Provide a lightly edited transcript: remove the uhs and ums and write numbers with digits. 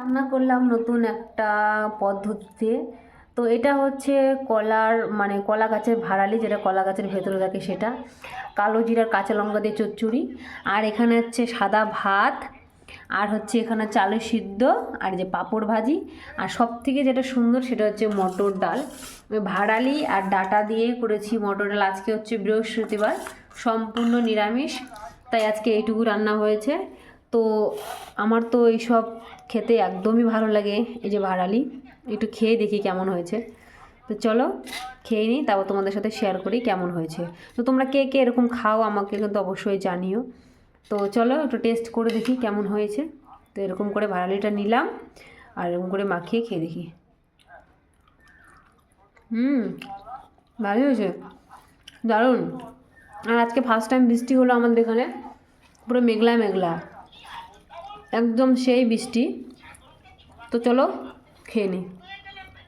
রান্না করলাম নতুন একটা পদ্ধতিতে। তো এটা হচ্ছে কলার মানে কলা গাছের ভাড়ালি, যেটা কলা গাছের ভেতরে থাকে সেটা, কালো জিরার কাঁচা লঙ্কা দিয়ে চচ্চড়ি। আর এখানে হচ্ছে সাদা ভাত, আর হচ্ছে এখানে চালের সিদ্ধ, আর যে পাঁপড় ভাজি। আর সব থেকে যেটা সুন্দর সেটা হচ্ছে মটর ডাল। ভাড়ালি আর ডাটা দিয়ে করেছি মটর ডাল। আজকে হচ্ছে বৃহস্পতিবার, সম্পূর্ণ নিরামিষ, তাই আজকে এইটুকু রান্না হয়েছে। তো আমার তো এইসব খেতে একদমই ভালো লাগে। এই যে ভাড়ালি, একটু খেয়ে দেখি কেমন হয়েছে। তো চলো খেয়ে নিই, তারপর তোমাদের সাথে শেয়ার করি কেমন হয়েছে। তো তোমরা কে কে এরকম খাও আমাকে কিন্তু অবশ্যই জানিও। তো চলো একটু টেস্ট করে দেখি কেমন হয়েছে। তো এরকম করে ভাড়ালিটা নিলাম আর এরকম করে মাখিয়ে খেয়ে দেখি। ভালোই হয়েছে, দারুণ। আর আজকে ফার্স্ট টাইম বৃষ্টি হলো আমাদের এখানে, পুরো মেঘলা মেঘলা, একদম সেই বৃষ্টি। তো চলো খেয়ে নিই।